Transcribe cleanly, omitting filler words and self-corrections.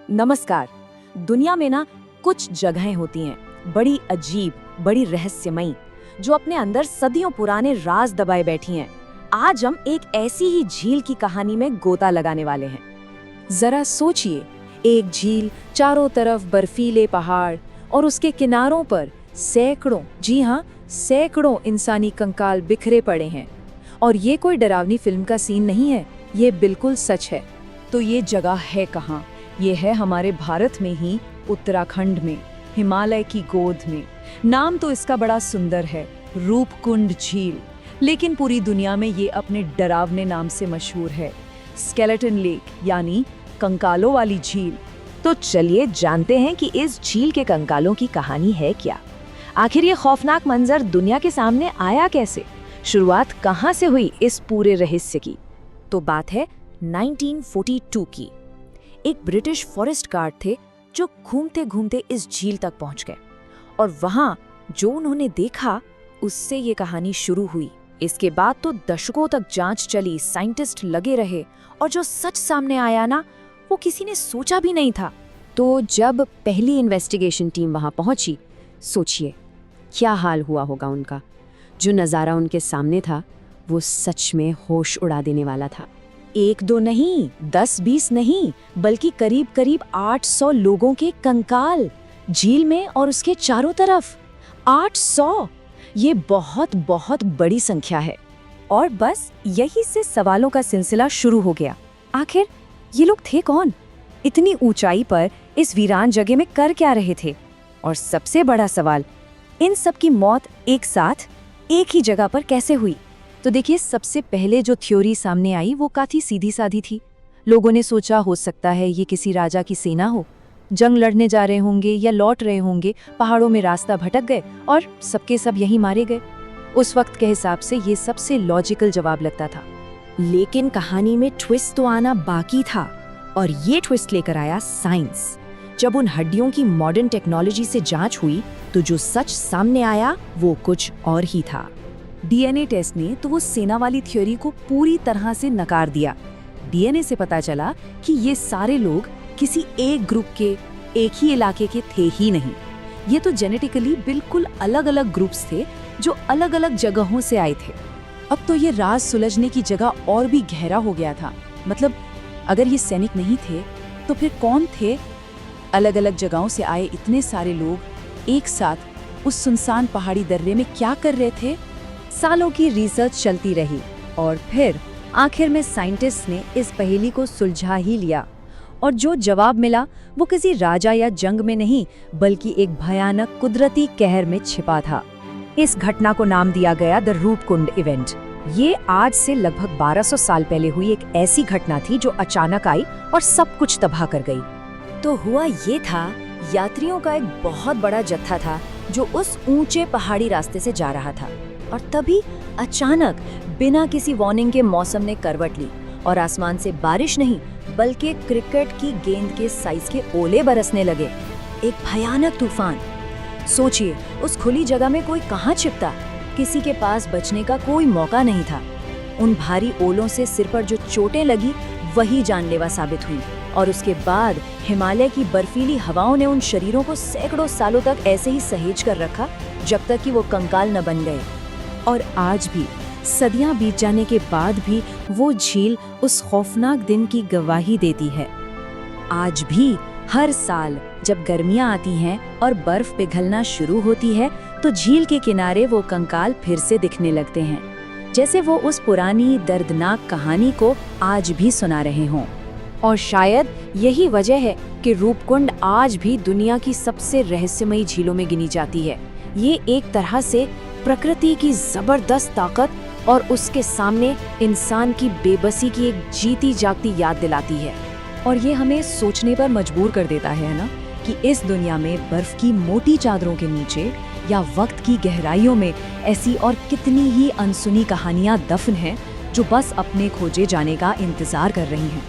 नमस्कार। दुनिया में ना कुछ जगहें होती हैं बड़ी अजीब, बड़ी रहस्यमयी, जो अपने अंदर सदियों पुराने राज दबाए बैठी हैं। आज हम एक ऐसी ही झील की कहानी में गोता लगाने वाले हैं। जरा सोचिए, एक झील, चारों तरफ बर्फीले पहाड़ और उसके किनारों पर सैकड़ों, जी हाँ, सैकड़ों इंसानी कंकाल बिखरे पड़े हैं। और ये कोई डरावनी फिल्म का सीन नहीं है, ये बिल्कुल सच है। तो ये जगह है कहाँ? ये है हमारे भारत में ही, उत्तराखंड में, हिमालय की गोद में। नाम तो इसका बड़ा सुंदर है, रूपकुंड झील, लेकिन पूरी दुनिया में ये अपने डरावने नाम से मशहूर है, स्केलेटन लेक, यानी कंकालों वाली झील। तो चलिए जानते हैं कि इस झील के कंकालों की कहानी है क्या। आखिर ये खौफनाक मंजर दुनिया के सामने आया कैसे? शुरुआत कहाँ से हुई इस पूरे रहस्य की? तो बात है 1942 की। एक ब्रिटिश फॉरेस्ट गार्ड थे जो घूमते घूमते इस झील तक पहुंच गए, और वहां जो उन्होंने देखा उससे ये कहानी शुरू हुई। इसके बाद तो दशकों तक जांच चली, साइंटिस्ट लगे रहे, और जो सच सामने आया ना, वो किसी ने सोचा भी नहीं था। तो जब पहली इन्वेस्टिगेशन टीम वहां पहुंची, सोचिए क्या हाल हुआ होगा उनका। जो नज़ारा उनके सामने था वो सच में होश उड़ा देने वाला था। एक दो नहीं, 10-20 नहीं, बल्कि करीब करीब 800 लोगों के कंकाल झील में और उसके चारों तरफ। 800! ये बहुत बहुत बड़ी संख्या है। और बस यही से सवालों का सिलसिला शुरू हो गया। आखिर ये लोग थे कौन? इतनी ऊंचाई पर इस वीरान जगह में कर क्या रहे थे? और सबसे बड़ा सवाल, इन सब की मौत एक साथ एक ही जगह पर कैसे हुई? तो देखिए, सबसे पहले जो थ्योरी सामने आई वो काफी सीधी साधी थी। लोगों ने सोचा हो सकता है ये किसी राजा की सेना हो, जंग लड़ने जा रहे होंगे या लौट रहे होंगे, पहाड़ों में रास्ता भटक गए और सबके सब यहीं मारे गए। उस वक्त के हिसाब से ये सबसे लॉजिकल जवाब लगता था। लेकिन कहानी में ट्विस्ट तो आना बाकी था, और ये ट्विस्ट लेकर आया साइंस। जब उन हड्डियों की मॉडर्न टेक्नोलॉजी से जांच हुई तो जो सच सामने आया वो कुछ और ही था। डीएनए टेस्ट ने तो वो सेना वाली थ्योरी को पूरी तरह से नकार दिया। डीएनए से पता चला कि ये सारे लोग किसी एक ग्रुप के, एक ही इलाके के थे ही नहीं। ये तो जेनेटिकली बिल्कुल अलग अलग ग्रुप्स थे जो अलग अलग जगहों से आए थे। अब तो ये राज सुलझने की जगह और भी गहरा हो गया था। मतलब अगर ये सैनिक नहीं थे तो फिर कौन थे? अलग अलग जगहों से आए इतने सारे लोग एक साथ उस सुनसान पहाड़ी दर्रे में क्या कर रहे थे? सालों की रिसर्च चलती रही और फिर आखिर में साइंटिस्ट ने इस पहेली को सुलझा ही लिया। और जो जवाब मिला वो किसी राजा या जंग में नहीं, बल्कि एक भयानक कुदरती कहर में छिपा था। इस घटना को नाम दिया गया द रूपकुंड इवेंट। ये आज से लगभग 1200 साल पहले हुई एक ऐसी घटना थी जो अचानक आई और सब कुछ तबाह कर गई। तो हुआ ये था, यात्रियों का एक बहुत बड़ा जत्था था जो उस ऊंचे पहाड़ी रास्ते से जा रहा था, और तभी अचानक बिना किसी वार्निंग के मौसम ने करवट ली और आसमान से बारिश नहीं बल्कि क्रिकेट की गेंद के साइज के ओले बरसने लगे। एक भयानक तूफान। सोचिए, उस खुली जगह में कोई कहाँ छिपता? किसी के पास बचने का कोई मौका नहीं था। उन भारी ओलों से सिर पर जो चोटें लगी वही जानलेवा साबित हुई, और उसके बाद हिमालय की बर्फीली हवाओं ने उन शरीरों को सैकड़ों सालों तक ऐसे ही सहेज कर रखा जब तक कि वो कंकाल न बन गए। और आज भी, सदियां बीत जाने के बाद भी, वो झील उस खौफनाक दिन की गवाही देती है। आज भी हर साल जब गर्मियां आती हैं और बर्फ पिघलना शुरू होती है तो झील के किनारे वो कंकाल फिर से दिखने लगते हैं, जैसे वो उस पुरानी दर्दनाक कहानी को आज भी सुना रहे हों। और शायद यही वजह है कि रूपकुंड आज भी दुनिया की सबसे रहस्यमयी झीलों में गिनी जाती है। ये एक तरह से प्रकृति की जबरदस्त ताकत और उसके सामने इंसान की बेबसी की एक जीती जागती याद दिलाती है। और ये हमें सोचने पर मजबूर कर देता है ना, कि इस दुनिया में बर्फ की मोटी चादरों के नीचे या वक्त की गहराइयों में ऐसी और कितनी ही अनसुनी कहानियां दफन हैं जो बस अपने खोजे जाने का इंतजार कर रही हैं।